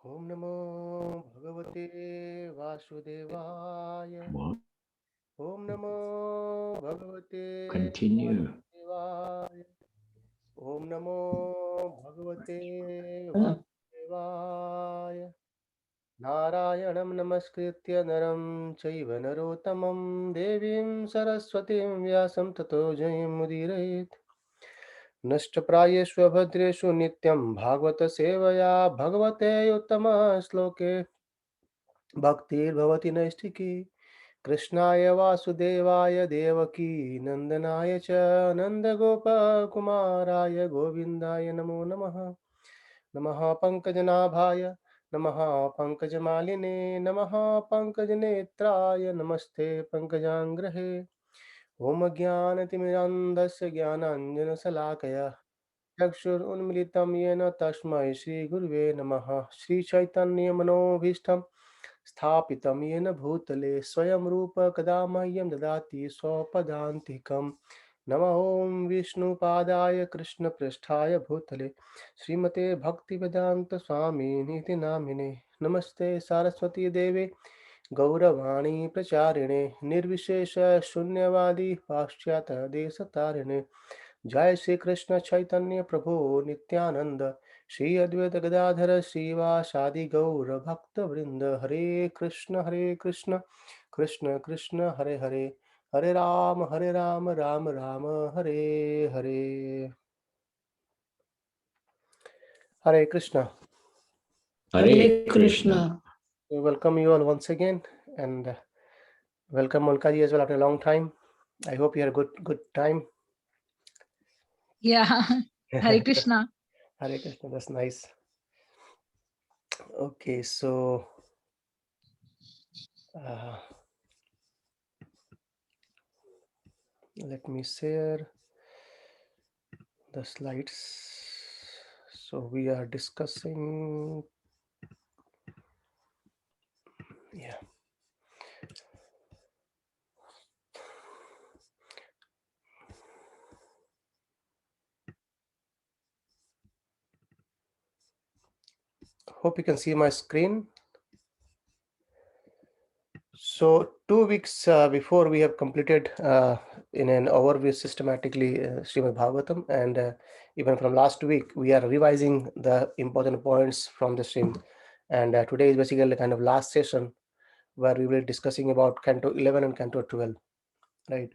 Om Namo Bhagavate Vasudevaya. Om Namo Bhagavate Continue. Vasudevaya. Om Namo Bhagavate Vasudevaya. Narayanam Namaskritya Naram Chaiva Narottamam Devim Saraswatim Vyasam Tato Jayam Mudirayet. नष्टप्रायेष्वभद्रेषु नित्यं भागवत सेवया भगवते उत्तम श्लोके भक्तिर्भवति नैष्ठिकी कृष्णाय वासुदेवाय देवकी नन्दनाय च नन्दगोपकुमाराय गोविन्दाय नमो नमः। नमः पंकजनाभाय नमः पंकजमालिने नमः पंकजनेत्राय नमस्ते पंकजाङ्ग्रहे। ॐ ज्ञानतिमिरान्धस्य ज्ञानाञ्जनशलाकया चक्षुरुन्मिलितं येन तस्मै श्रीगुरुवे नमः। श्रीचैतन्यमनोभीष्टं स्थापितं येन भूतले स्वयं रूप कदा मह्यं ददाति स्वपदान्तिकं। नमः ॐ विष्णुपादाय कृष्णपृष्ठाय भूतले श्रीमते भक्तिवेदान्त स्वामिनिति नामिने। नमस्ते सरस्वती देवे गौरवाणी प्रचारिणे निर्विशेष शून्यवादी पाश्चात्य देशतारिणे। जय श्री कृष्ण चैतन्य प्रभु नित्यानंद श्री अद्वैत गदाधर श्रीवासादि गौर भक्त वृंद। हरे Krishna Krishna Krishna Hare Hare Hare Ram Ram Ram Hare Hare. Hare Krishna. Hare Krishna. We welcome you all once again, and welcome Molkaji as well after a long time. I hope you had a good time. Yeah, Hare Krishna. Hare Krishna, that's nice. Okay, so let me share the slides. So we are discussing, yeah. Hope you can see my screen. So 2 weeks before we have completed in an overview systematically Srimad Bhagavatam, and even from last week we are revising the important points from the stream. And today is basically a kind of last session where we will be discussing about Canto 11 and Canto 12, right?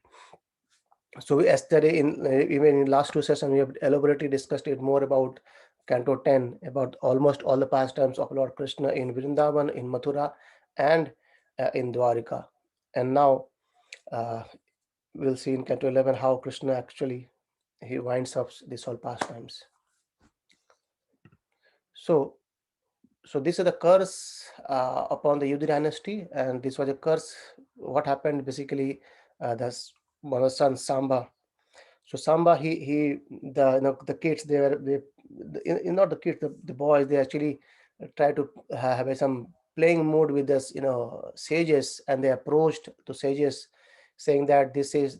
So yesterday, even in last two sessions, we have elaborately discussed it more about Canto 10, about almost all the pastimes of Lord Krishna in Vrindavan, in Mathura, and in Dwarika. And now uh, we'll see in Canto 11 how Krishna actually he winds up these all pastimes. So this is the curse upon the Yuga dynasty, and this was a curse. What happened basically? That's one of the son Samba. So Samba, he the kids not the kids, the boys, they actually try to have some playing mood with this sages, and they approached to sages saying that this is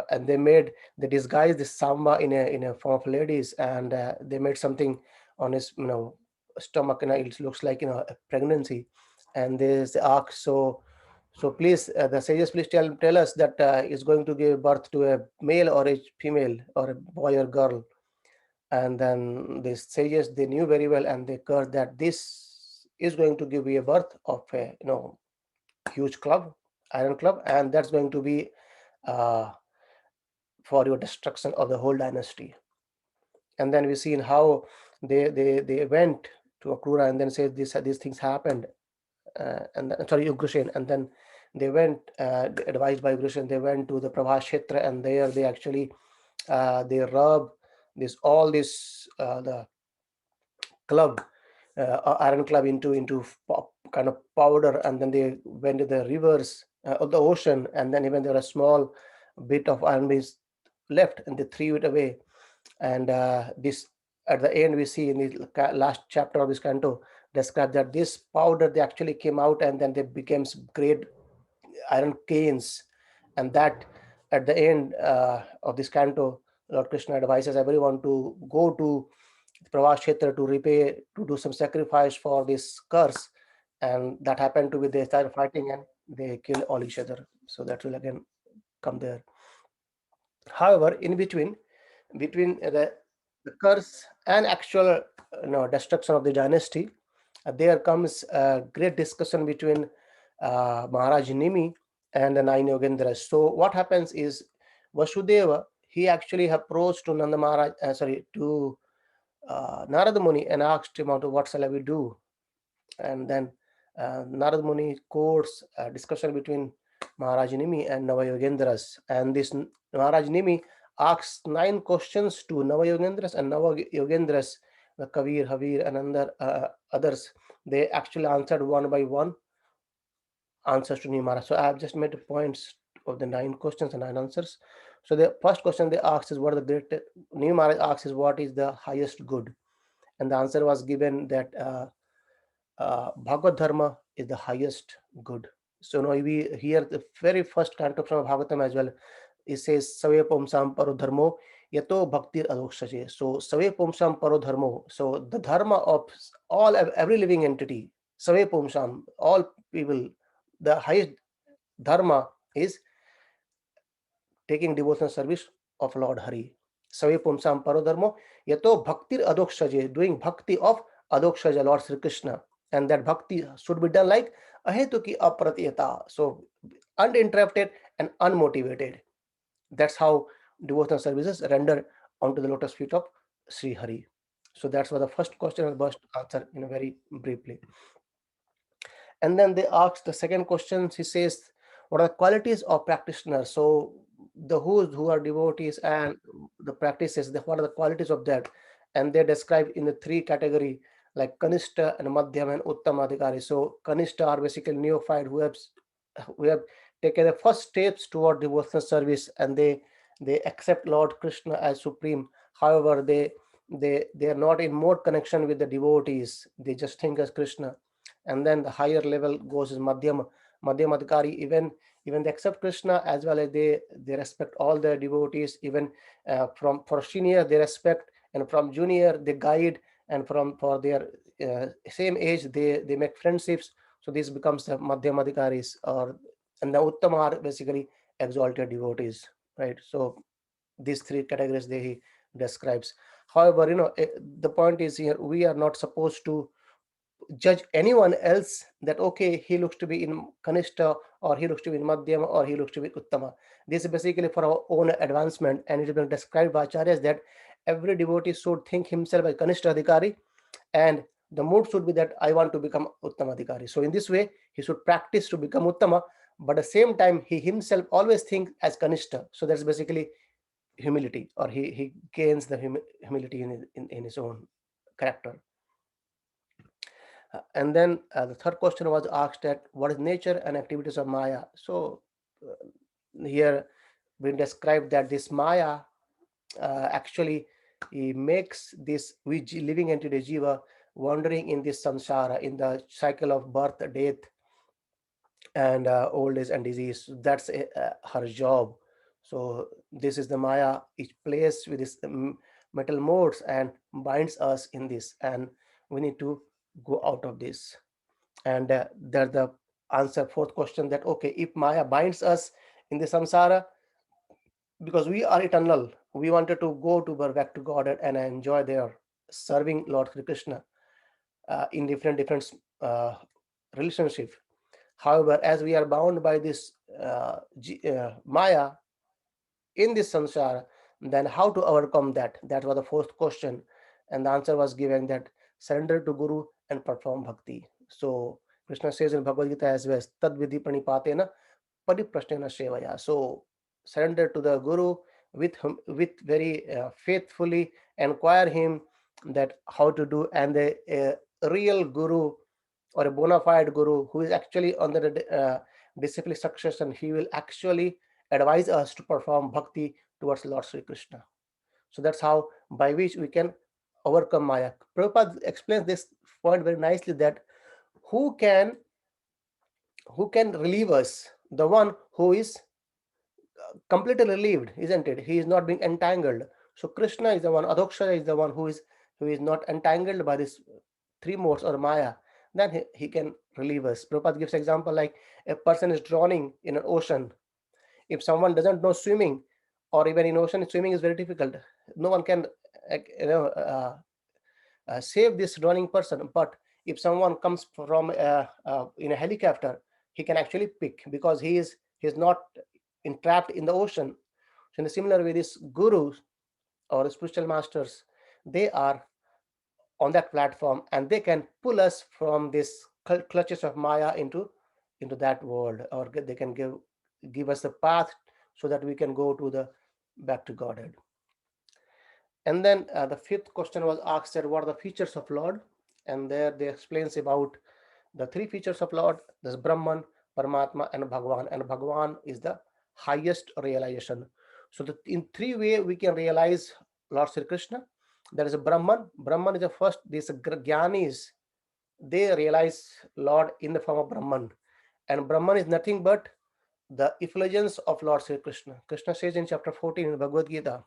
and they disguised this Samba in a form of ladies, and they made something on his stomach, and it looks like a pregnancy, and there's the ark. So please, the sages, please tell us that is going to give birth to a male or a female or a boy or girl. And then the sages, they knew very well, and they cursed that this is going to give you a birth of a huge club, iron club, and that's going to be uh, for your destruction of the whole dynasty. And then we see in how they went to Akrura and then said these things happened, and sorry, Ugrashen, and then they went, advised by Ugrashen, they went to the Prabhashetra, and there they actually they rub this the club, iron club into kind of powder, and then they went to the rivers of the ocean, and then even there a small bit of iron is left, and they threw it away. And this at the end we see in the last chapter of this canto describe that this powder they actually came out, and then they became great iron canes, and that at the end of this canto Lord Krishna advises everyone to go to Pravas Kshetra to repay, to do some sacrifice for this curse. And that happened to be, they started fighting and they kill all each other. So that will again come there. However, in between the curse and actual destruction of the dynasty, there comes a great discussion between Maharaj Nimi and the nine Yogendras. So what happens is Vasudeva, he actually approached to Nanda Maharaj, to Narada Muni and asked him, what shall we do? And then Narad Muni quotes a discussion between Maharaj Nimi and Navayogendras. And this Maharaj Nimi asks 9 questions to Navayogendras, and Navayogendras, the Kavir, Havir, and others, they actually answered one by one answers to Nimi Maharaj. So I have just made points of the 9 questions and 9 answers. So the first question they asked is, what are the great, Nimi Maharaj asks is, what is the highest good? And the answer was given that Bhagavad Dharma is the highest good. So now we hear the very first canto from Bhagavatam as well. It says, Save Pumsam Paro Dharmo Yato Bhaktir Adokshaje. So Save Pumsam Paro Dharmo. So the dharma of every living entity, Save Pumsam, all people, the highest dharma is taking devotional service of Lord Hari. Save Pumsam Paro Dharmo Yato Bhaktir Adokshaje, doing bhakti of Adokshaja, Lord Sri Krishna. And that bhakti should be done like ahetuki apratiyata, so uninterrupted and unmotivated. That's how devotional services render onto the lotus feet of Sri Hari. So that's what the first question I must answer in a very briefly. And then they asked the second question. He says, what are the qualities of practitioners? So the who are devotees and the practices, what are the qualities of that? And they're described in the 3 category, like Kanistha and Madhyama and Uttama Adhikari. So Kanistha are basically neophyte who have taken the first steps toward devotional service, and they accept Lord Krishna as supreme. However, they are not in more connection with the devotees. They just think as Krishna. And then the higher level goes is Madhyama Adhikari. Even they accept Krishna, as well as they respect all the devotees. Even from for senior they respect, and from junior they guide, and for their same age they make friendships. So this becomes the Madhyama Adhikaris, and the Uttama are basically exalted devotees, right? So these 3 categories they describes. However, the point is here, we are not supposed to judge anyone else that okay, he looks to be in Kanishta, or he looks to be in Madhyama, or he looks to be Uttama. This is basically for our own advancement, and it has been described by acharyas that every devotee should think himself as Kanishta Adhikari, and the mood should be that I want to become Uttama Adhikari. So in this way he should practice to become Uttama, but at the same time he himself always thinks as Kanishta. So that's basically humility, or he gains the humility in his own character. And then the third question was asked at what is nature and activities of Maya. So here we describe that this Maya actually makes this living entity jiva wandering in this samsara, in the cycle of birth, death, and old age and disease. So that's her job. So this is the Maya. It plays with this metal modes and binds us in this, and we need to go out of this. And there's the answer fourth question, that okay, if Maya binds us in the samsara, because we are eternal, we wanted to go to back to God and enjoy there serving Lord Sri Krishna in different uh, relationship. However, as we are bound by this Maya in this samsara, then how to overcome that? That was the fourth question. And the answer was given that surrender to Guru and perform bhakti. So Krishna says in Bhagavad Gita as well, Tad vidhi pranipatena pariprashnena sevaya. So surrender to the Guru with very faithfully inquire him that how to do, and the real Guru, or a bona fide Guru who is actually on the disciplic succession, he will actually advise us to perform bhakti towards Lord Sri Krishna. So that's how, by which we can overcome Maya. Prabhupada explains this point very nicely, that who can relieve us? The one who is completely relieved, isn't it? He is not being entangled. So Krishna is the one, Adhokshara is the one who is not entangled by this three modes or Maya. Then he can relieve us. Prabhupada gives example like a person is drowning in an ocean. If someone doesn't know swimming, or even in ocean, swimming is very difficult. No one can, you know, save this drowning person. But if someone comes from in a helicopter, he can actually pick, because he is not entrapped in the ocean. So in a similar way, these gurus or spiritual masters, they are on that platform, and they can pull us from this clutches of Maya into that world, or they can give us the path so that we can go to the back to Godhead. And then the fifth question was asked that what are the features of Lord, and there they explains about the three features of Lord. There's Brahman, Paramatma, and Bhagawan, and Bhagawan is the highest realization. So in three way we can realize Lord Sri Krishna. There is a Brahman. Brahman is the first. These Gyanis, they realize Lord in the form of Brahman, and Brahman is nothing but the effulgence of Lord Sri Krishna. Krishna says in chapter 14 in Bhagavad Gita,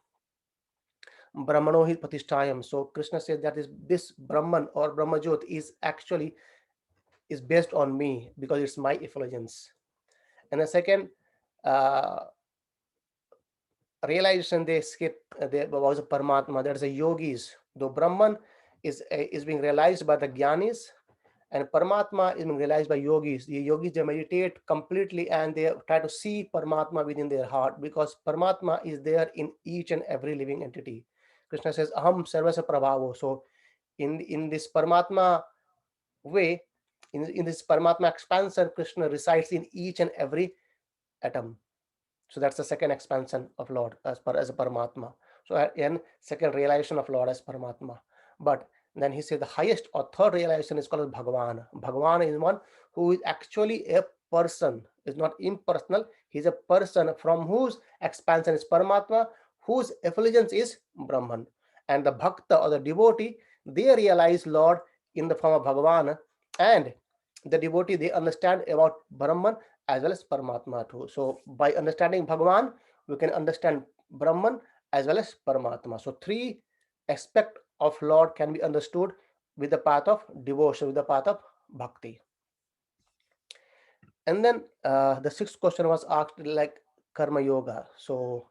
Brahmano hi Pratishtayam. So Krishna says that this Brahman or Brahmajot is actually is based on me, because it's my effulgence. And the second uh, realization they skip there was a Paramatma. There's a yogis. Though Brahman is being realized by the Gyanis, and Paramatma is being realized by yogis. The yogis, they meditate completely and they try to see Paramatma within their heart, because Paramatma is there in each and every living entity. Krishna says, Aham Sarvasya Prabhavo. So in this Paramatma way, in this Paramatma expansion, Krishna resides in each and every atom. So that's the second expansion of Lord as a Paramatma. So and second realization of Lord as Paramatma. But then he said the highest or third realization is called Bhagavan. Bhagavan is one who is actually a person, is not impersonal. He's a person from whose expansion is Paramatma, whose effulgence is Brahman. And the Bhakta or the devotee, they realize Lord in the form of Bhagavan, and the devotee, they understand about Brahman as well as Paramatma too. So by understanding Bhagavan, we can understand Brahman as well as Paramatma. So three aspect of Lord can be understood with the path of devotion, with the path of bhakti. And then the sixth question was asked like karma yoga. So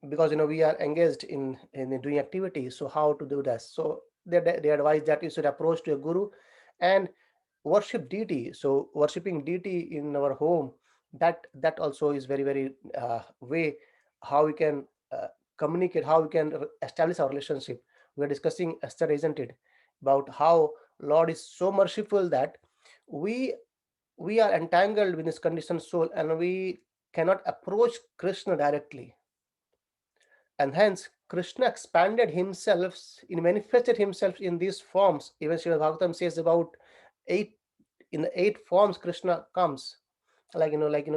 because we are engaged in doing activities, so how to do that? So they advise that you should approach to a guru and worship deity. So worshipping deity in our home, that also is very very way how we can communicate, how we can establish our relationship. We are discussing yesterday, isn't it, about how Lord is so merciful that we we are entangled with this conditioned soul, and we cannot approach Krishna directly. And hence Krishna expanded himself, in manifested himself in these forms. Even Srimad Bhagavatam says about eight, in the eight forms Krishna comes, like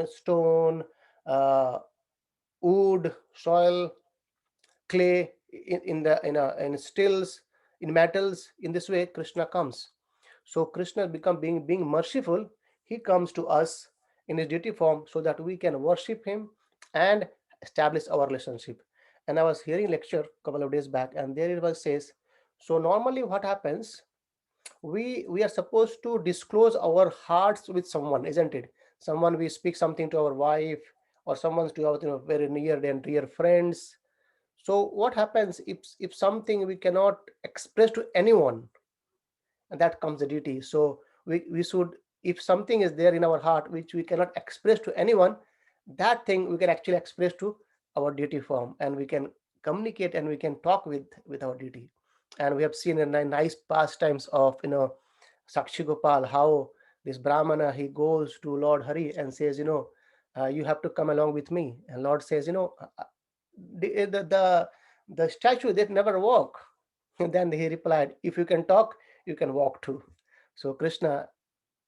stone, uh, wood, soil, clay, in stills, in metals. In this way Krishna comes. So Krishna become being merciful. He comes to us in his deity form so that we can worship him and establish our relationship. And I was hearing lecture a couple of days back, and there it was says, so normally what happens, we are supposed to disclose our hearts with someone, isn't it? Someone, we speak something to our wife, or someone to our very near and dear friends. So what happens if something we cannot express to anyone, and that comes the duty. So we should, if something is there in our heart which we cannot express to anyone, that thing we can actually express to our duty form, and we can communicate and we can talk with our duty. And we have seen in nice pastimes of Sakshi Gopal, how this Brahmana, he goes to Lord Hari and says, you have to come along with me. And Lord says, the statue that never walk. And then he replied, if you can talk, you can walk too. So Krishna,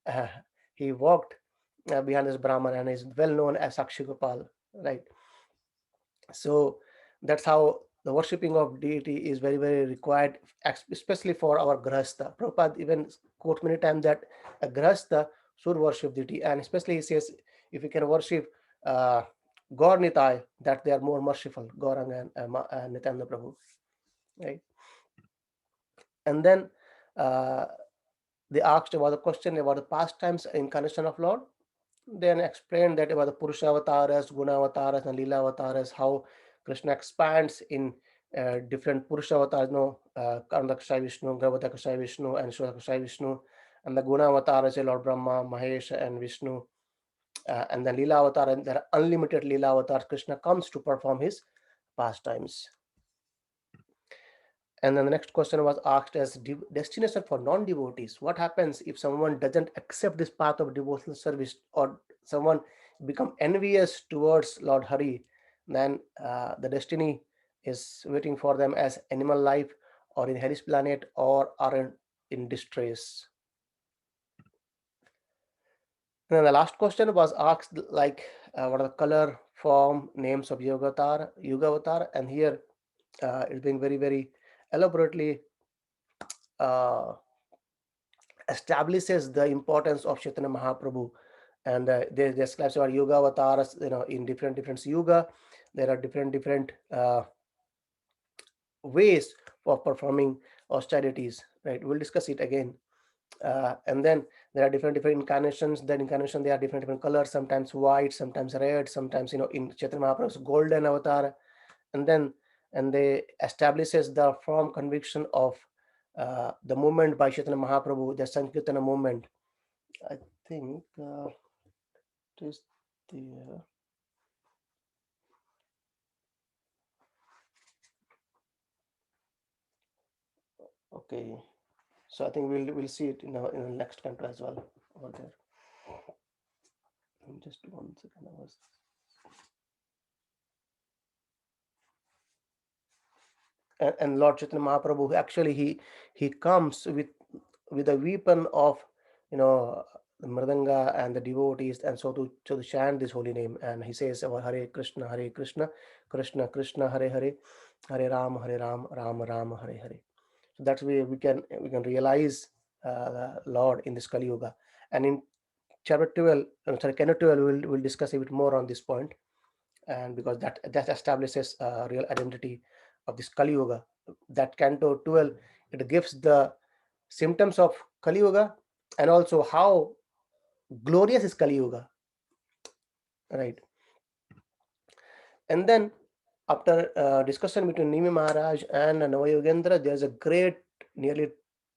uh, he walked behind this Brahman and is well known as Sakshi Gopal, right? So that's how the worshipping of deity is very very required, especially for our grahastha. Prabhupada even quote many times that a grahastha should worship deity, and especially he says if you can worship uh, Gaur Nitai, that they are more merciful, Gauranga and Nityananda Prabhu, right? And then uh, they asked about the question about the pastimes incarnation of Lord. Then explained that about the Purusha avatars, guna avatars, and lila avatars, how Krishna expands in different Purusha avatars, Karnakashai Vishnu, Gravadakashai Vishnu, and Shurakashai Vishnu, and the guna avatars are Lord Brahma, Mahesh, and Vishnu, and the lila avatar, and there are unlimited lila avatars. Krishna comes to perform his pastimes. And then the next question was asked as destination for non-devotees. What happens if someone doesn't accept this path of devotional service, or someone become envious towards Lord Hari? Then the destiny is waiting for them as animal life, or in hellish planet, or are in distress. And then the last question was asked like, what are the color, form, names of Yuga avatar, and here it's being very, very elaborately uh, establishes the importance of Chaitanya Mahaprabhu, and they describes about Yuga avatars. In different yuga, there are different ways for performing austerities. Right, we'll discuss it again. And then there are different incarnations. That incarnation, there are different colors. Sometimes white, sometimes red, sometimes in Chaitanya Mahaprabhu's golden avatar, and then and they establishes the firm conviction of the movement by Chaitanya Mahaprabhu, the Sankirtana movement. I think it is the okay. So I think we'll see it in the next canto as well over there. Just 1 second. And Lord Chaitanya Mahaprabhu, actually he comes with a weapon of the mridanga and the devotees, and so to chant this holy name. And he says about Hare Krishna, Krishna Krishna, Hare Hare, Hare Ram, Ram Ram, Hare Hare. So that's where we can realize the Lord in this Kali Yuga. And in chapter 12, canto 12, we'll discuss a bit more on this point, and because that establishes real identity of this Kali Yuga. That canto 12, it gives the symptoms of Kali Yuga, and also how glorious is Kali Yuga, right? And then after discussion between Nimi Maharaj and Yogendra, there's a great, nearly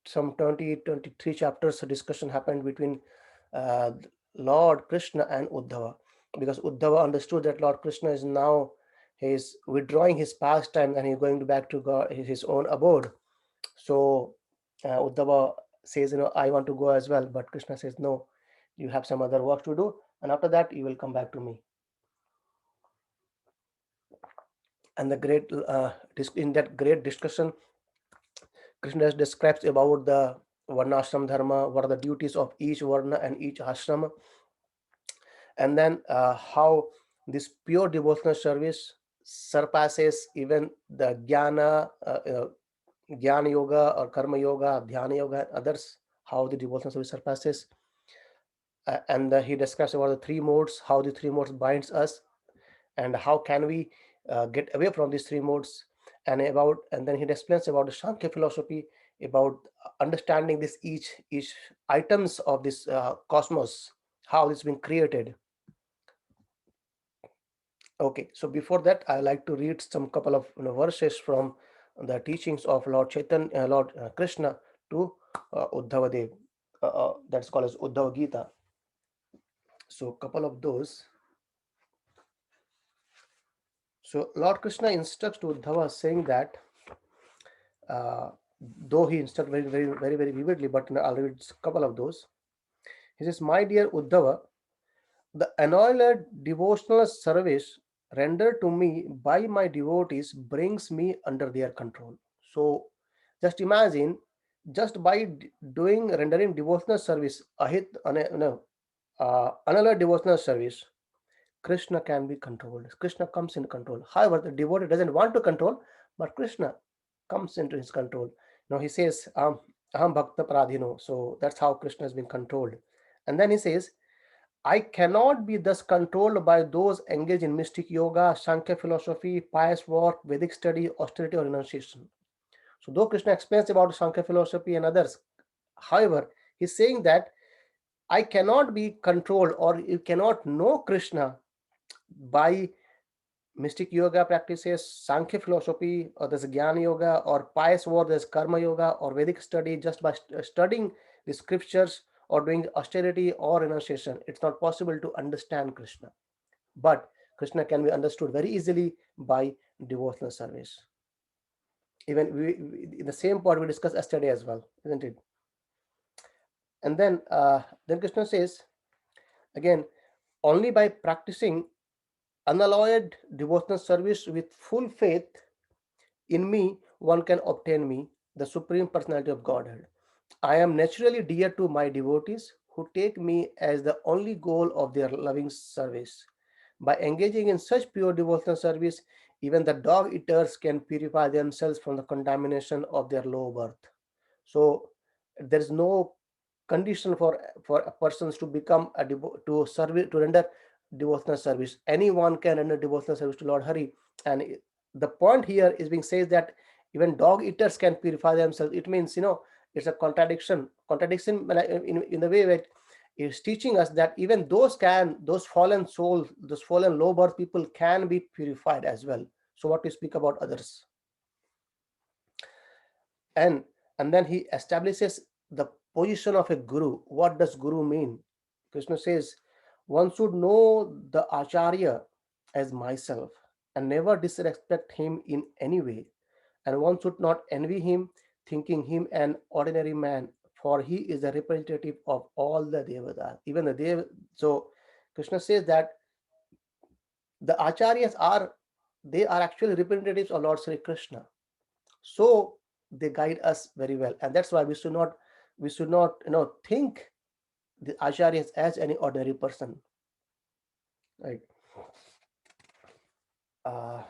some 23 chapters of discussion happened between uh, Lord Krishna and Uddhava, because Uddhava understood that Lord Krishna is now, he's withdrawing his pastime and he's going back to God, his own abode. So Uddhava says, I want to go as well, but Krishna says, no, you have some other work to do, and after that you will come back to me. And the great in that great discussion, Krishna describes about the varnashram dharma, what are the duties of each varna and each ashrama, and then how this pure devotional service surpasses even the jnana yoga or karma yoga, dhyana yoga, and others. How the devotional service surpasses, and he describes about the three modes, how the three modes binds us, and how can we get away from these three modes, and then he explains about the Sankhya philosophy, about understanding this each items of this cosmos, how it's been created. Okay, so before that, I like to read some couple of verses from the teachings of Lord Chaitanya, Lord Krishna to Uddhava Dev. That's called as Uddhava Gita. So, couple of those. So, Lord Krishna instructs to Uddhava, saying that uh, though he instructs very vividly, but I'll read a couple of those. He says, "My dear Uddhava, the annual devotional service rendered to me by my devotees brings me under their control." So, just imagine, just by doing rendering devotional service, another devotional service, Krishna can be controlled. Krishna comes in control. However, the devotee doesn't want to control, but Krishna comes into his control. He says, Aham Bhakta Pradhino. So that's how Krishna has been controlled. And then he says, I cannot be thus controlled by those engaged in mystic yoga, Sankhya philosophy, pious work, Vedic study, austerity, or renunciation. So, though Krishna explains about Sankhya philosophy and others, however, he's saying that I cannot be controlled, or you cannot know Krishna by mystic yoga practices, Sankhya philosophy, or there's Jnana yoga, or pious work, there's karma yoga, or Vedic study, just by studying the scriptures or doing austerity or renunciation. It's not possible to understand Krishna. But Krishna can be understood very easily by devotional service. Even in the same part we discussed yesterday as well, isn't it? And then Krishna says again, only by practicing unalloyed devotional service with full faith in me, one can obtain me, the Supreme Personality of Godhead. I am naturally dear to my devotees who take me as the only goal of their loving service. By engaging in such pure devotional service, even the dog eaters can purify themselves from the contamination of their low birth. So there is no condition for a persons to become to serve, to render devotional service. Anyone can render devotional service to Lord Hari, and the point here is being says that even dog eaters can purify themselves. It means, it's a contradiction in the way that is teaching us that even those fallen souls, those fallen low birth people can be purified as well. So what to speak about others? And then he establishes the position of a guru. What does guru mean? Krishna says, one should know the acharya as myself and never disrespect him in any way, and one should not envy him, thinking him an ordinary man, for he is the representative of all the devatas, even the So Krishna says that the acharyas are actually representatives of Lord Sri Krishna. So they guide us very well, and that's why we should not think the acharyas as any ordinary person, right? uh,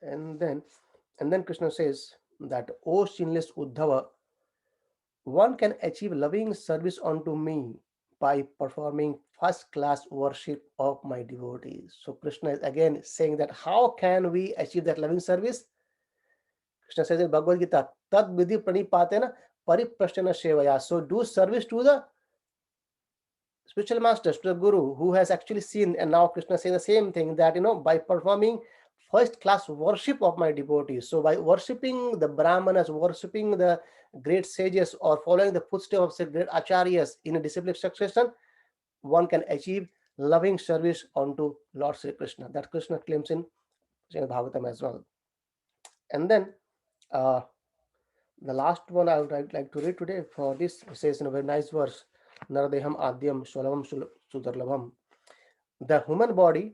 and then Krishna says that, O sinless Uddhava, one can achieve loving service unto me by performing first class worship of my devotees. So Krishna is again saying that how can we achieve that loving service? Krishna says in Bhagavad Gita, Tad vidhi pranipatena pariprasthana sevaya. So do service to the spiritual masters, to the guru who has actually seen. And now Krishna says the same thing, that by performing first class worship of my devotees. So by worshipping the brahmanas, worshipping the great sages, or following the footsteps of great acharyas in a disciplic succession, one can achieve loving service unto Lord Sri Krishna. That Krishna claims in Srimad Bhagavatam as well. And then uh, the last one I would like to read today for this says in a very nice verse, Naradeham Adyam Swalam Sudarlabham. The human body,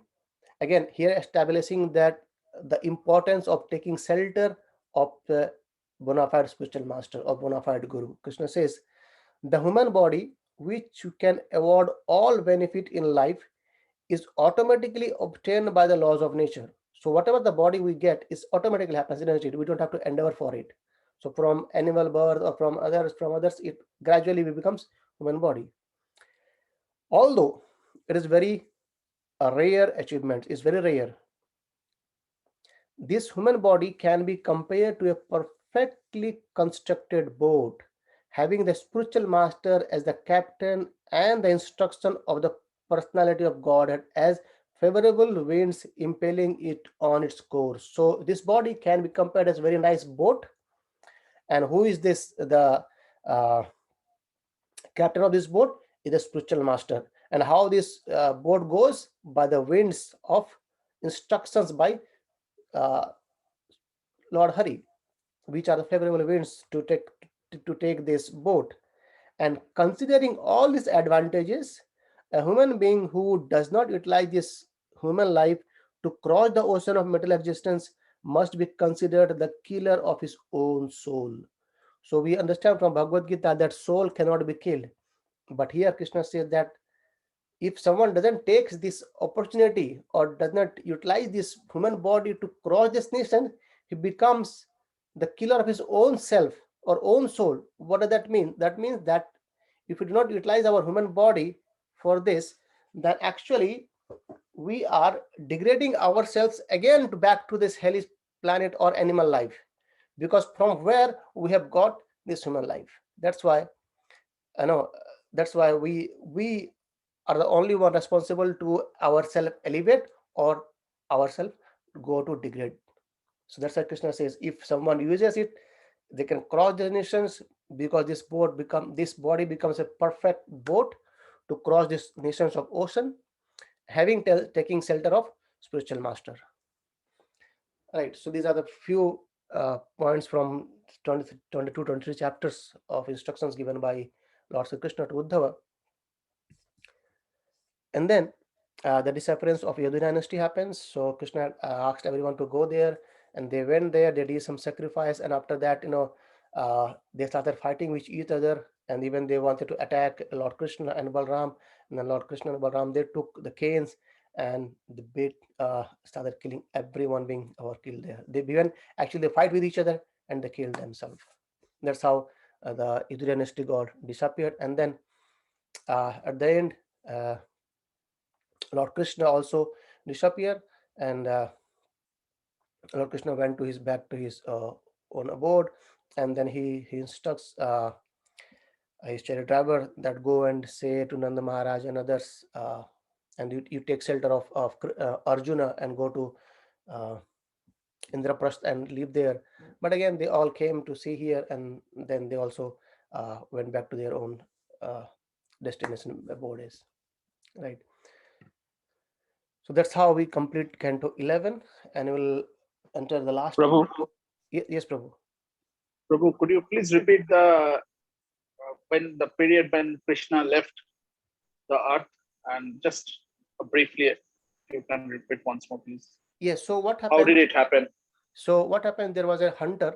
again here establishing that the importance of taking shelter of the bona fide spiritual master or bona fide guru. Krishna says, the human body, which can award all benefit in life, is automatically obtained by the laws of nature. So whatever the body we get is automatically happens in nature. We don't have to endeavor for it. So from animal birth or from others, it gradually becomes human body. Although it is very a rare achievement, is very rare. This human body can be compared to a perfectly constructed boat, having the spiritual master as the captain and the instruction of the personality of Godhead as favorable winds impelling it on its course. So this body can be compared as a very nice boat. And who is this? The uh, captain of this boat is the spiritual master. And how this boat goes? By the winds of instructions by uh, Lord Hari, which are the favorable winds to take this boat. And considering all these advantages, a human being who does not utilize this human life to cross the ocean of material existence must be considered the killer of his own soul. So we understand from Bhagavad Gita that soul cannot be killed. But here Krishna says that if someone doesn't take this opportunity or does not utilize this human body to cross this nation, he becomes the killer of his own self or own soul. What does that mean? That means that if we do not utilize our human body for this, then actually we are degrading ourselves again back to this hellish planet or animal life, because from where we have got this human life. That's why I know that's why we are the only one responsible to ourself elevate or ourself go to degrade. So that's why Krishna says if someone uses it, they can cross the nations, because this body becomes a perfect boat to cross these nations of ocean, having taking shelter of spiritual master. Right. So these are the few points from 22, 23 chapters of instructions given by Lord Sri Krishna to Uddhava. And then the disappearance of Yadu dynasty happens. So Krishna asked everyone to go there, and they went there. They did some sacrifice, and after that, they started fighting with each other, and even they wanted to attack Lord Krishna and Balram. And then Lord Krishna and Balram, they took the canes and the bit started killing everyone being killed there. They began actually they fight with each other and they killed themselves. That's how the Yadu dynasty got disappeared. And then at the end. Lord Krishna also disappeared, and Lord Krishna went to his back to his own abode, and then he instructs his chariot driver that go and say to Nanda Maharaj and others, and you take shelter of Arjuna and go to Indraprasth and live there. But again, they all came to see here, and then they also went back to their own uh, destination abodes. Right. So that's how we complete Canto 11, and we'll enter the last. Prabhu, Yes, Prabhu. Prabhu, could you please repeat the when the period when Krishna left the earth, and just briefly, if you can repeat once more, please. Yes. So what How happened? did it happen? So what happened? There was a hunter,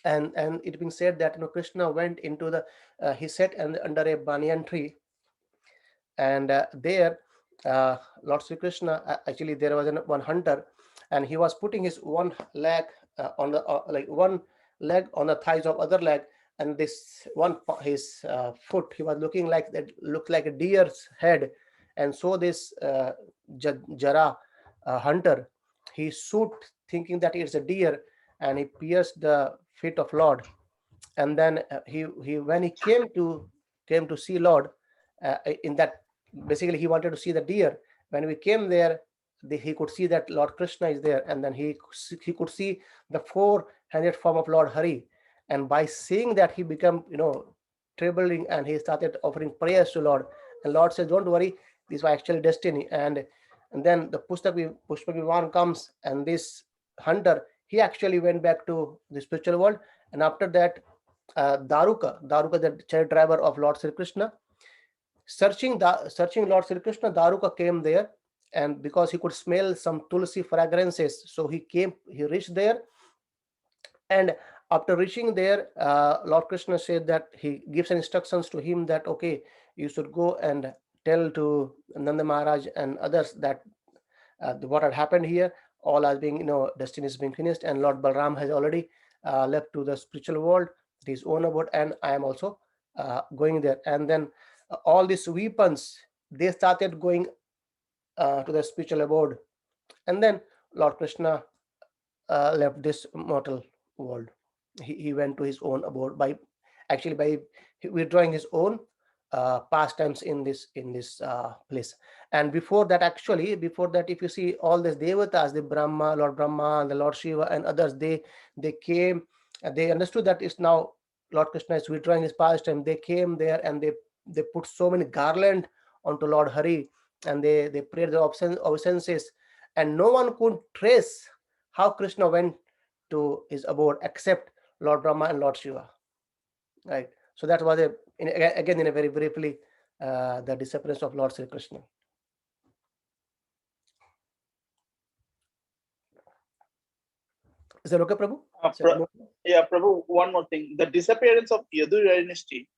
and it being said that Krishna went into the he sat under a banyan tree, and there Lord Sri Krishna actually there was one hunter, and he was putting his one leg on the like one leg on the thighs of other leg, and this one his foot he was looking like that looked like a deer's head, and so this Jara hunter he shoot thinking that it's a deer, and he pierced the feet of Lord, and then he when he came to see Lord in that basically he wanted to see the deer. When we came there, he could see that Lord Krishna is there, and then he could see the four-handed form of Lord Hari, and by seeing that he became trembling, and he started offering prayers to Lord, and Lord says, "Don't worry, this was actually destiny." And then the Pushpak Viman comes, and this hunter he actually went back to the spiritual world, and after that Daruka, the chariot driver of Lord Sri Krishna, searching Lord Sri Krishna, Daruka came there, and because he could smell some tulsi fragrances, so he reached there, and after reaching there, Lord Krishna said that he gives instructions to him that okay, you should go and tell to Nanda Maharaj and others that what had happened here, all are being destiny is being finished, and Lord Balram has already left to the spiritual world, his own abode, and I am also going there. And then all these weapons they started going to the spiritual abode, and then Lord Krishna left this mortal world. He went to his own abode by withdrawing his own pastimes in this place. And before that, if you see all these devatas, the Brahma, Lord Brahma, the Lord Shiva, and others, they came. They understood that it's now Lord Krishna is withdrawing his pastime. They came there and they put so many garland onto Lord Hari, and they prayed the obeisances, and no one could trace how Krishna went to his abode except Lord Brahma and Lord Shiva. Right. So that was again in a very briefly the disappearance of Lord Sri Krishna. Is that okay, Prabhu? Yeah, Prabhu, one more thing. The disappearance of Yadu dynasty,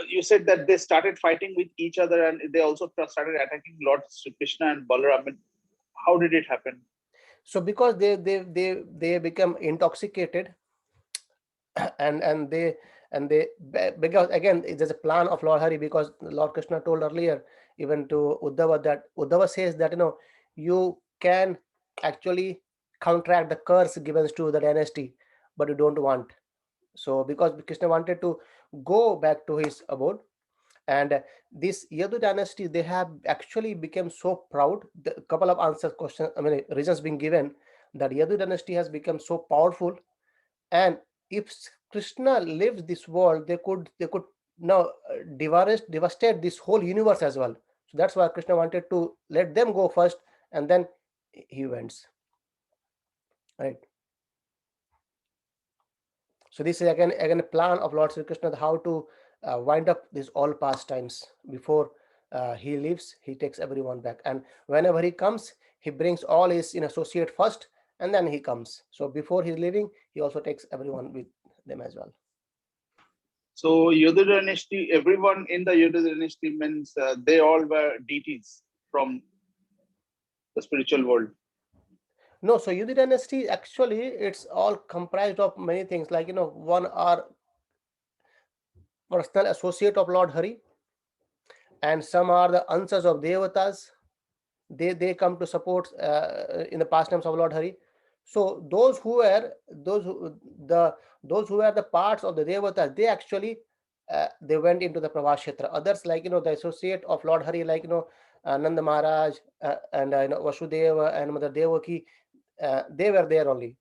you said that they started fighting with each other and they also started attacking Lord Sri Krishna and Balaram. How did it happen? So because they become intoxicated, and they And they, because again there's a plan of Lord Hari, because Lord Krishna told earlier even to Uddhava, that Uddhava says that you can actually counteract the curse given to the dynasty, but you don't want. So because Krishna wanted to go back to his abode, and this Yadu dynasty, they have actually become so proud. The couple of answers question, I mean reasons being given, that Yadu dynasty has become so powerful, and if Krishna leaves this world, they could now devastate this whole universe as well. So that's why Krishna wanted to let them go first, and then he went, right? So this is again a plan of Lord Sri Krishna, how to wind up these all pastimes before he leaves. He takes everyone back, and whenever he comes, he brings all his associate first, and then he comes. So before he's leaving, he also takes everyone with them as well. So Yadu dynasty, everyone in the Yadu dynasty means they all were deities from the spiritual world. No, so Yadu dynasty actually it's all comprised of many things, like one are personal associate of Lord Hari, and some are the answers of devatas. They come to support in the pastimes of Lord Hari. So those who were the parts of the devatas, they actually they went into the Pravashetra. Others, like the associate of Lord Hari, like Nanda Maharaj and Vasudeva and Mother Devaki, they were there only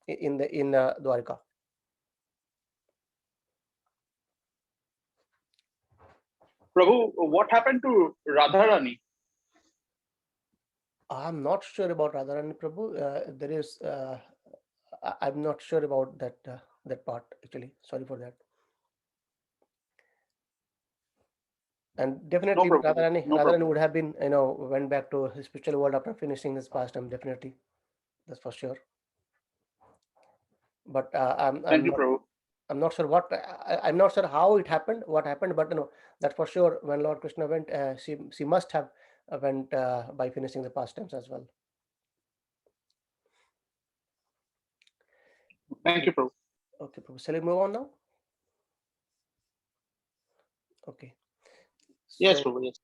in Dwarka. Prabhu, what happened to Radharani? I'm not sure about Radharani Prabhu. There is, I'm not sure about that part actually. Sorry for that. And No, definitely Prabhu. No, Radharani Prabhu. would have been, went back to his spiritual world after finishing his pastime. Definitely, that's for sure. But Thank you, Prabhu. I'm not sure I'm not sure how it happened, what happened, but that for sure when Lord Krishna went, she must have went by finishing the pastimes as well. Thank you, Prabhu. Okay, Prabhu. Shall we move on now? Okay. Yes, So, Prabhu. Yes.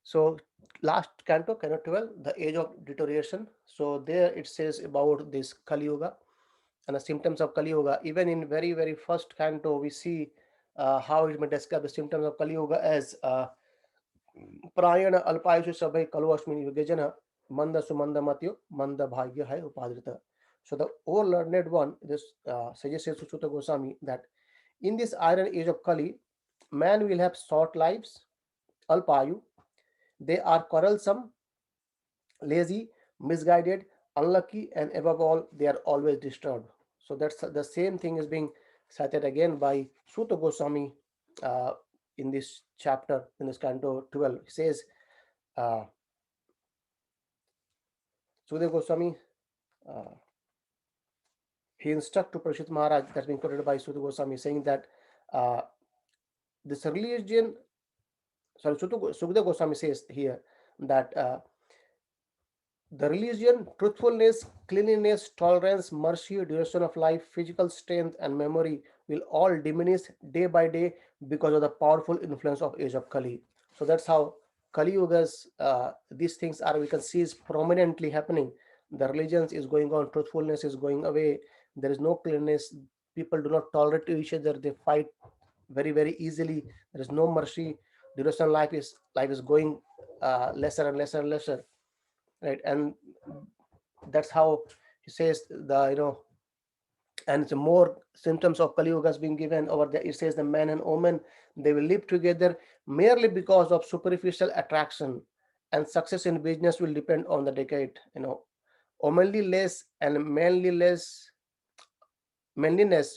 so last canto 12, the age of deterioration. So there it says about this Kali Yuga and the symptoms of Kali Yuga. Even in very, very first canto, we see how it may describe the symptoms of Kali Yuga as Prayana Alpayushu Sabhay Kalvashmin Yugajana Manda Sumanda Matyo Manda Bhagya Hai Upadrita. So the old learned one, this suggested Suchuta Goswami, that in this iron age of Kali, man will have short lives, Alpayu. They are quarrelsome, lazy, misguided, unlucky, and above all, they are always disturbed. So that's the same thing is being cited again by Suta Goswami uh, in this chapter, in this canto 12. He says, uh, Suta Goswami, uh, he instructed to Parashit Maharaj, that's been quoted by Suta Goswami, saying that uh, this religion, sorry, Sukadeva Goswami says here that the religion, truthfulness, cleanliness, tolerance, mercy, duration of life, physical strength, and memory will all diminish day by day because of the powerful influence of age of Kali. So that's how Kali Yugas, these things are, we can see is prominently happening. The religions is going on, truthfulness is going away, there is no cleanness, people do not tolerate to each other, they fight very, very easily, there is no mercy, duration of life is going lesser and lesser and lesser, right? And that's how he says the and it's more symptoms of Kali Yuga has been given over there. It says the man and woman, they will live together merely because of superficial attraction, and success in business will depend on the decade. Womanly less and manliness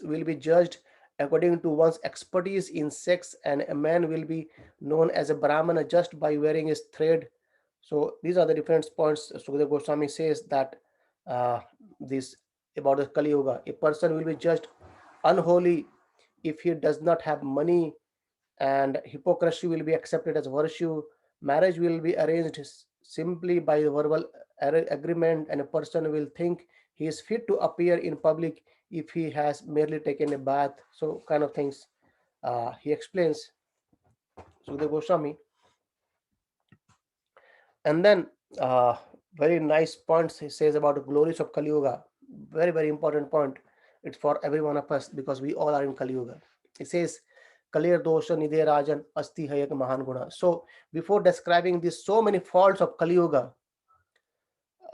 will be judged according to one's expertise in sex, and a man will be known as a Brahmana just by wearing his thread. So these are the different points. Sukadeva Goswami says that uh, this about the Kali Yuga. A person will be judged unholy if he does not have money, and hypocrisy will be accepted as virtue. Marriage will be arranged simply by verbal agreement, and a person will think he is fit to appear in public if he has merely taken a bath, so kind of things he explains, Sukadeva Goswami. And then very nice points he says about the glories of Kali Yuga. Very, very important point. It's for every one of us because we all are in Kali Yuga. He says, Kalir dosha nidhe rajan asti hayak mahan guna. So before describing these so many faults of Kali Yuga,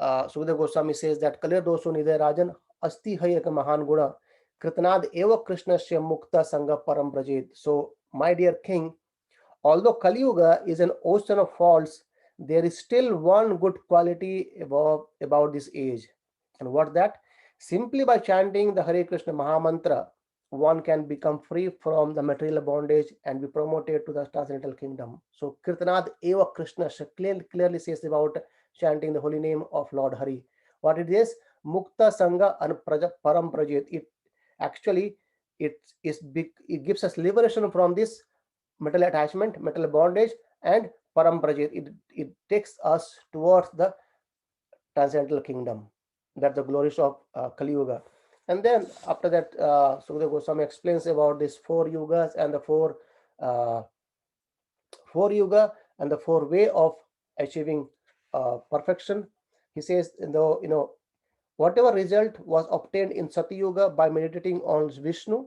Sukadeva Goswami says that Kalir dosha nidhe rajan asti hayak mahan guna kritnad eva krishnasya mukta sangha param brajit. So my dear king, although Kali Yuga is an ocean of faults, there is still one good quality about this age. And what that? Simply by chanting the Hare Krishna Mahamantra, one can become free from the material bondage and be promoted to the transcendental kingdom. So Kirtanad Eva Krishna clearly says about chanting the holy name of Lord Hari. What it is? Mukta Sangha and Param Prajit. It actually it gives us liberation from this metal attachment, metal bondage, and paramprajit. It takes us towards the transcendental kingdom. That's the glories of Kali Yuga. And then after that, Sukadeva Goswami explains about these four yugas and the uh, four yuga and the four way of achieving perfection. He says, whatever result was obtained in Sati Yuga by meditating on Vishnu,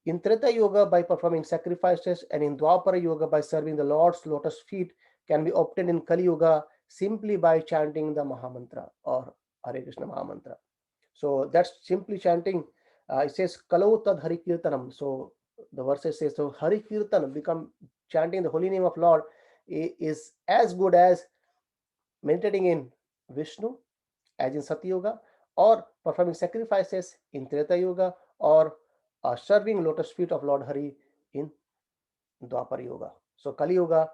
in Treta Yuga by performing sacrifices, and in Dwapara Yuga by serving the Lord's lotus feet, can be obtained in Kali Yuga simply by chanting the Mahamantra or Hare Krishna Mahamantra. So that's simply chanting. It says Kalau Tad Hari Kirtanam. So the verses say, so Hari Kirtan, become chanting the holy name of Lord, is as good as meditating in Vishnu, as in Sati Yuga, or performing sacrifices in Treta Yuga, or serving lotus feet of Lord Hari in Dwapar Yuga. So Kali Yuga,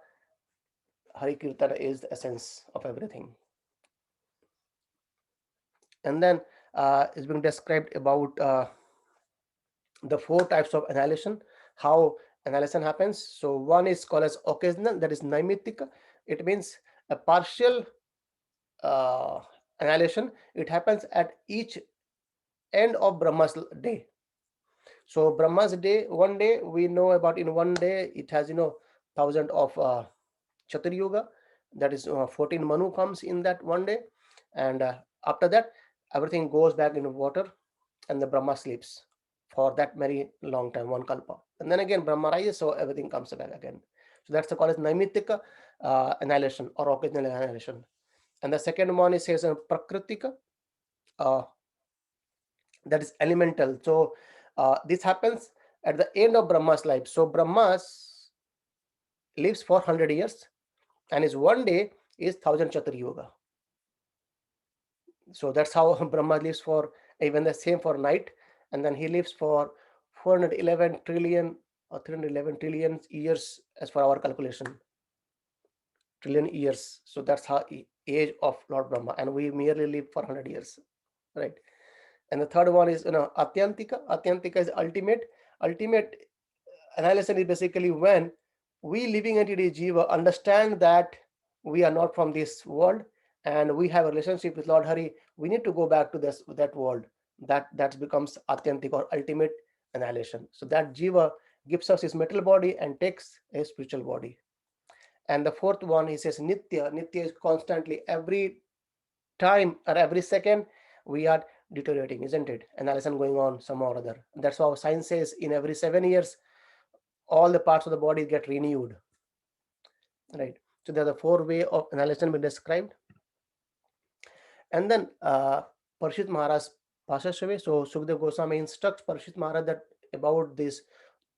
Hari Kirtana is the essence of everything. And then it's being described about the four types of annihilation, how annihilation happens. So one is called as occasional, that is naimittika. It means a partial uh, annihilation. It happens at each end of Brahma's day. So Brahma's day, one day we know about, in one day it has thousand of Chatur Yuga, that is 14 Manu comes in that one day, and after that everything goes back into water, and the Brahma sleeps for that very long time, one kalpa, and then again Brahma rises, so everything comes back again. So that's the called as Naimittika annihilation or occasional annihilation. And the second one is says Prakritika, uh, that is elemental. So this happens at the end of Brahma's life. So Brahma's lives for 100 years, and his one day is 1000 Chatur Yuga. So that's how Brahma lives for, even the same for night, and then he lives for 411 trillion or 311 trillion years as per our calculation, trillion years. So that's how age of Lord Brahma, and we merely live for 100 years, right? And the third one is Atyantika. Atyantika is ultimate. Ultimate annihilation is basically when we living entity jiva understand that we are not from this world and we have a relationship with Lord Hari. We need to go back to that world. That becomes Atyantika or ultimate annihilation. So that jiva gives us his material body and takes a spiritual body. And the fourth one, he says Nitya. Nitya is constantly, every time or every second we are deteriorating, isn't it? Annihilation going on somehow or other. That's how science says in every 7 years all the parts of the body get renewed, right? So there are the four way of annihilation been described. And then Parshit Maharaj passes away. So Sukadeva Goswami instructs Parshit Maharaj that about this.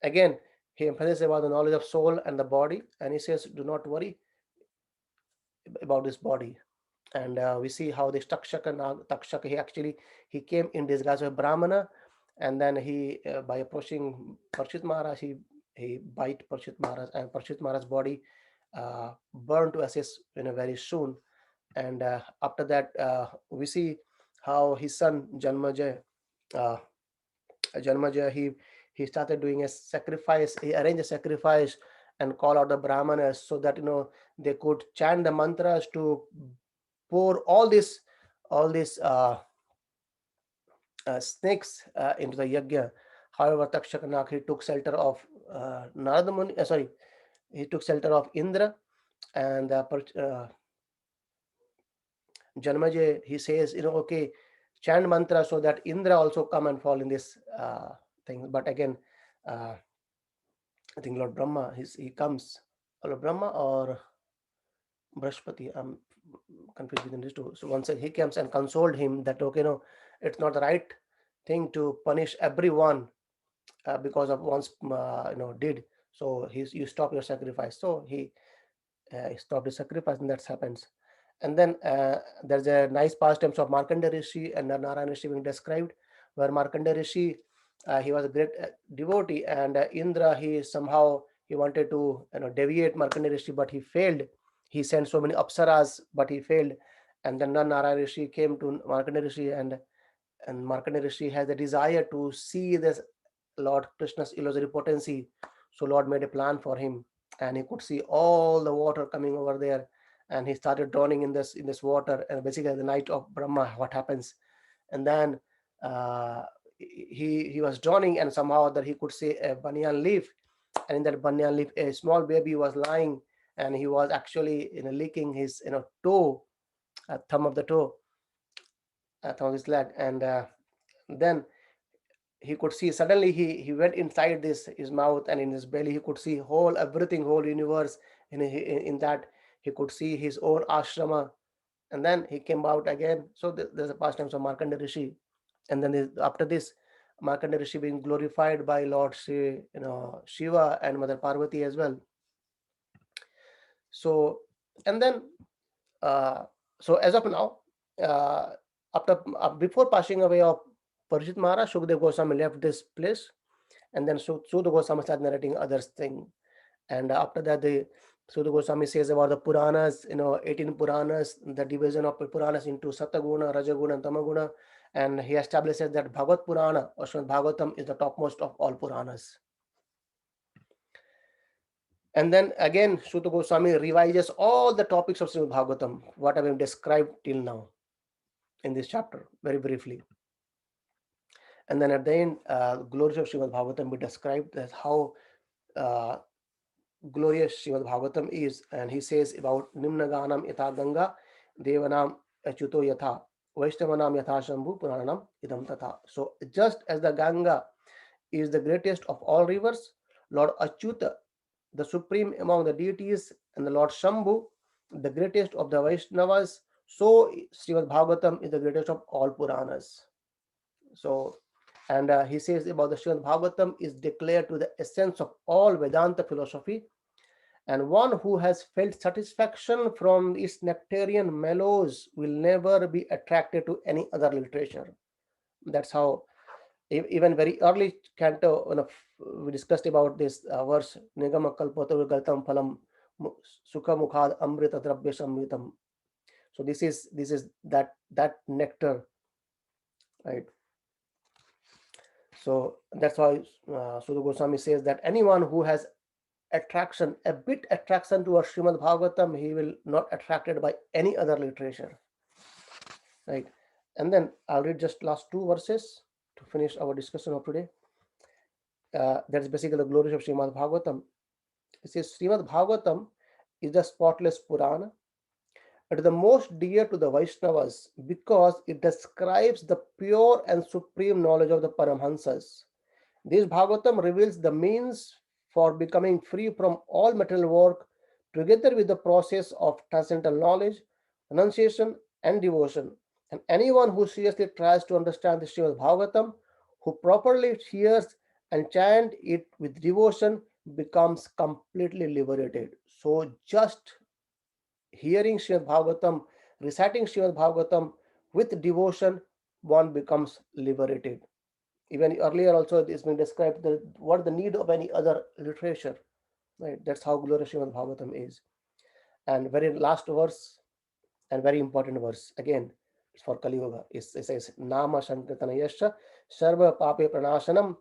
Again, he emphasizes about the knowledge of soul and the body, and he says, do not worry about this body. And we see how the Takshaka, he came in disguise of Brahmana, and then he by approaching Parshit Maharaj, he bite Parshit Maharaj, and Parshit Maharaj's body burned to ashes very soon. And after that we see how his son uh, Janmaja, he started doing a sacrifice. He arranged a sacrifice and call out the Brahmanas so that they could chant the mantras to pour all this snakes into the yajna. However, Takshakanak, he took shelter of Narada Muni, sorry, he took shelter of Indra, and Janmaje, he says, okay, chant mantra so that Indra also come and fall in this thing. But again, uh, I think Lord Brahma, he comes, Lord Brahma or Brahspati, I'm confused between these two. So once he comes and consoled him that, okay, no, it's not the right thing to punish everyone because of one's, did. So you stop your sacrifice. So he stopped his sacrifice, and that happens. And then there's a nice pastimes of Markandeya Rishi and Narayana Rishi being described, where Markandeya Rishi, he was a great devotee, and Indra, he wanted to deviate Markandeya Rishi, but he failed. He sent so many apsaras, but he failed. And then Narayana Rishi came to Markandeya Rishi, and Markandeya Rishi has the desire to see this Lord Krishna's illusory potency. So Lord made a plan for him, and he could see all the water coming over there, and he started drowning in this water. And basically, the night of Brahma, what happens? And then he was drowning, and somehow that he could see a banyan leaf, and in that banyan leaf, a small baby was lying, and he was actually licking his toe, thumb of the toe, thumb of his leg, and then he could see suddenly he went inside his mouth, and in his belly he could see whole universe. In that he could see his own ashrama, and then he came out again. So there's a pastimes of Markandeya Rishi, and then after this, Markandeya Rishi being glorified by Lord Shiva and Mother Parvati as well. So, and then uh, so as of now, uh, after before passing away of Parishit Maharaj, Shukdev Goswami left this place, and then Sudha Goswami started narrating other thing. And after that, the Sudha Goswami says about the Puranas, 18 Puranas, the division of Puranas into Sataguna, Rajaguna, and Tamaguna, and he establishes that Bhagavad Purana or Srimad Bhagavatam is the topmost of all Puranas. And then again, Sutta Goswami revises all the topics of Srimad Bhagavatam, what I have described till now in this chapter, very briefly. And then at the end, glories of Srimad Bhagavatam be described as how uh, glorious Srimad Bhagavatam is. And he says about Nimna Ganam Yatha Ganga, Devanam Achuto Yatha, Vaishnavanam Yatha Shambhu, Puranam Idam Tatha. So just as the Ganga is the greatest of all rivers, Lord Achyuta, the supreme among the deities, and the Lord Shambhu, the greatest of the Vaishnavas, so Srimad Bhagavatam is the greatest of all Puranas. So, and he says about the Srimad Bhagavatam is declared to the essence of all Vedanta philosophy, and one who has felt satisfaction from its nectarian mellows will never be attracted to any other literature. That's how even very early canto, we discussed about this verse, Nigama kalpataru galtam phalam sukha mukhad amrita drabya samritam. So this is that nectar, right? So that's why Sudha Goswami says that anyone who has a bit attraction to a Srimad Bhagavatam, he will not attracted by any other literature, right? And then I'll read just last two verses to finish our discussion of today. That's basically the glories of Srimad Bhagavatam. It says Srimad Bhagavatam is the spotless Purana. It is the most dear to the Vaishnavas because it describes the pure and supreme knowledge of the Paramhansas. This Bhagavatam reveals the means for becoming free from all material work, together with the process of transcendental knowledge, renunciation, and devotion. And anyone who seriously tries to understand the Srimad Bhagavatam, who properly hears and chants it with devotion, becomes completely liberated. So, just hearing Srimad Bhagavatam, reciting Srimad Bhagavatam with devotion, one becomes liberated. Even earlier also it has been described what the need of any other literature, right? That's how glorious Srimad Bhagavatam is. And very last verse and very important verse again, it's for Kali Yuga. It says Nama Sankirtana Yasha Sarva Pape Pranashanam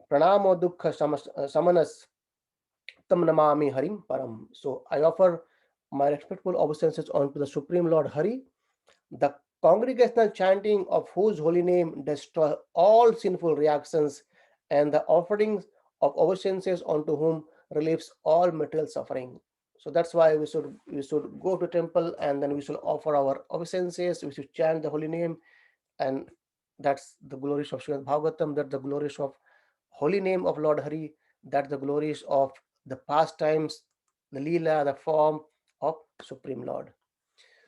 Pranamo Dukkha Samanas Tam Namami Harim Param. So I offer my respectful obeisances unto the Supreme Lord Hari, the congregational chanting of whose holy name destroy all sinful reactions, and the offerings of obeisances unto whom relieves all material suffering. So that's why we should go to temple, and then we should offer our obeisances, we should chant the holy name, and that's the glories of Srimad Bhagavatam, that's the glories of holy name of Lord Hari, that's the glories of the pastimes, the lila, the form of Supreme Lord.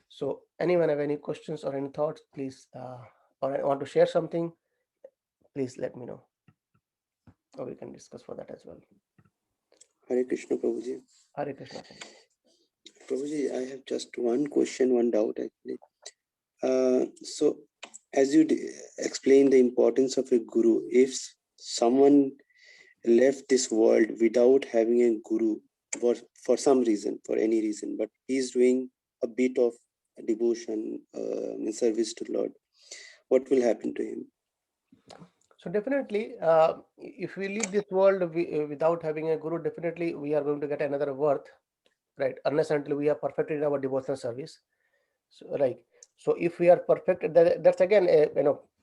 So, anyone have any questions or any thoughts, please, or I want to share something, please let me know, or we can discuss for that as well. Hare Krishna, Prabhuji. Hare Krishna. Prabhu. Prabhuji, I have just one question, one doubt actually. So, as you explained the importance of a guru, if someone left this world without having a guru for some reason, for any reason, but he's doing a bit of devotion in service to Lord, what will happen to him? So definitely, if we leave this world without having a guru, definitely we are going to get another birth, right? Unless until we are perfected in our devotional service. So, right. So if we are perfect, that's again a,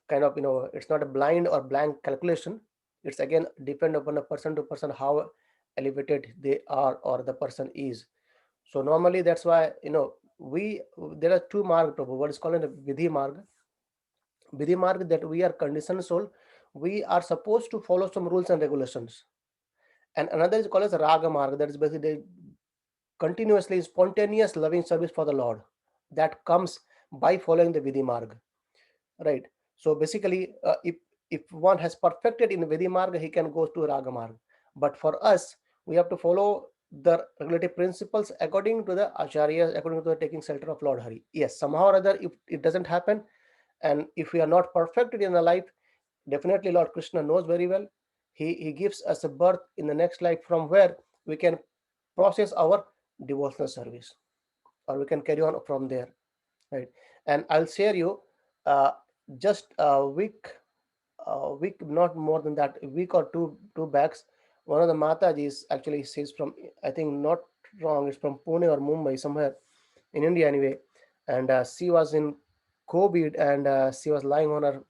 kind of, it's not a blind or blank calculation. It's again depend upon a person to person how elevated they are or the person is. So normally that's why there are two marg, Prabhu. What is called a vidhi marg. Vidhi marg, that we are conditioned soul. We are supposed to follow some rules and regulations. And another is called as raga marg. That is basically continuously spontaneous loving service for the Lord. That comes by following the vidhi marg. Right. So basically, if one has perfected in Vedi Marga, he can go to Raga Marga. But for us, we have to follow the regulative principles according to the acharyas, according to the taking shelter of Lord Hari. Yes, somehow or other, if it doesn't happen, and if we are not perfected in the life, definitely Lord Krishna knows very well. He gives us a birth in the next life from where we can process our devotional service, or we can carry on from there. Right. And I'll share you uh, just a week, not more than that, a week or two backs. One of the Matajis actually says from, I think not wrong, it's from Pune or Mumbai, somewhere in India anyway. And she was in COVID, and she was lying on her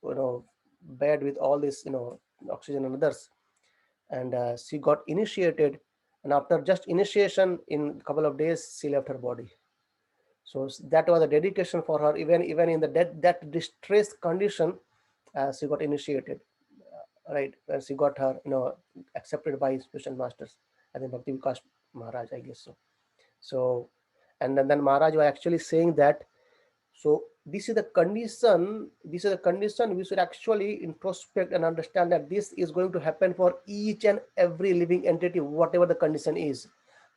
bed with all this oxygen and others, and she got initiated. And after just initiation, in a couple of days, she left her body. So that was a dedication for her, even in the that distressed condition, she got initiated, right? And she got her accepted by spiritual masters. I think Bhakti Vikas Maharaj, I guess so. So, and then Maharaj was actually saying that, so this is the condition. This is the condition we should actually introspect and understand that this is going to happen for each and every living entity, whatever the condition is.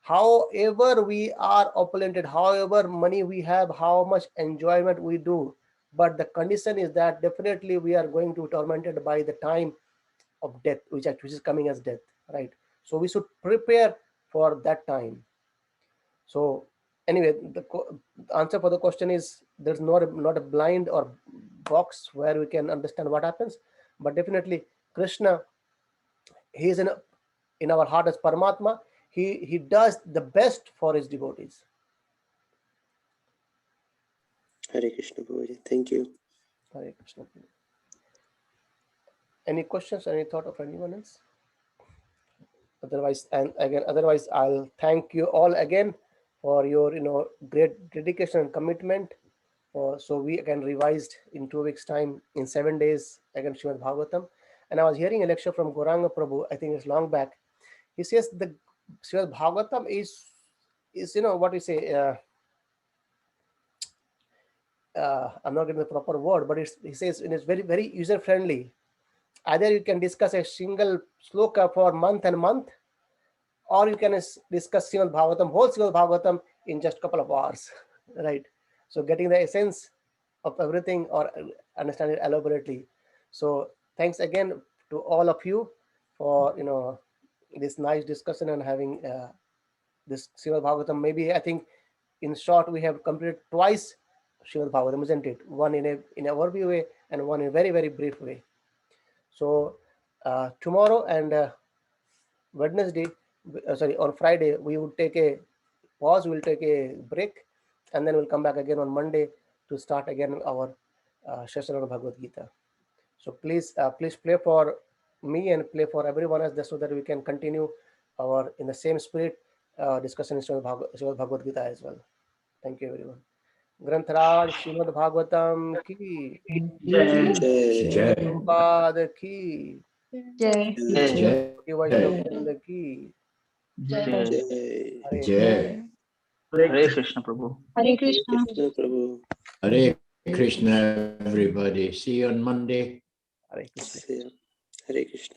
However we are opulented, however money we have, how much enjoyment we do, but the condition is that definitely we are going to be tormented by the time of death, which is coming as death, right? So we should prepare for that time. So anyway, the answer for the question is there's not a blind or box where we can understand what happens, but definitely Krishna, he is in our heart as Paramatma. He does the best for his devotees. Hare Krishna, Prabhuji. Thank you. Hare Krishna. Any questions? Any thought of anyone else? Otherwise, I'll thank you all again for your great dedication and commitment. So we again revised in 2 weeks time, in 7 days, again Srimad Bhagavatam. And I was hearing a lecture from Gauranga Prabhu, I think it's long back. He says the Srimad Bhagavatam is what we say, I'm not getting the proper word, but he says it's very, very user friendly. Either you can discuss a single sloka for month and month, or you can discuss Srimad Bhagavatam, whole Srimad Bhagavatam, in just a couple of hours, right? So getting the essence of everything, or understand it elaborately. So thanks again to all of you for this nice discussion and having this Srimad Bhagavatam. Maybe I think in short we have completed twice Srimad Bhagavatam, isn't it? One in a overview way, and one in a very, very brief way. So tomorrow and Wednesday, on Friday, we would take a pause, we'll take a break, and then we'll come back again on Monday to start again our session on Bhagavad Gita. So please play for me and play for everyone else, just so that we can continue our in the same spirit discussion on Bhagavad Gita as well. Thank you everyone. Grantaraj Srimad Bhagavatam ki, Jai. Prabhupada ki, Jai. Vaishnava Vrinda ki. Jai. Hare Hare Krishna, Prabhu. Hare Krishna. Krishna Prabhu. Hare Krishna, everybody. See you on Monday. Hare Krishna. Hare Krishna.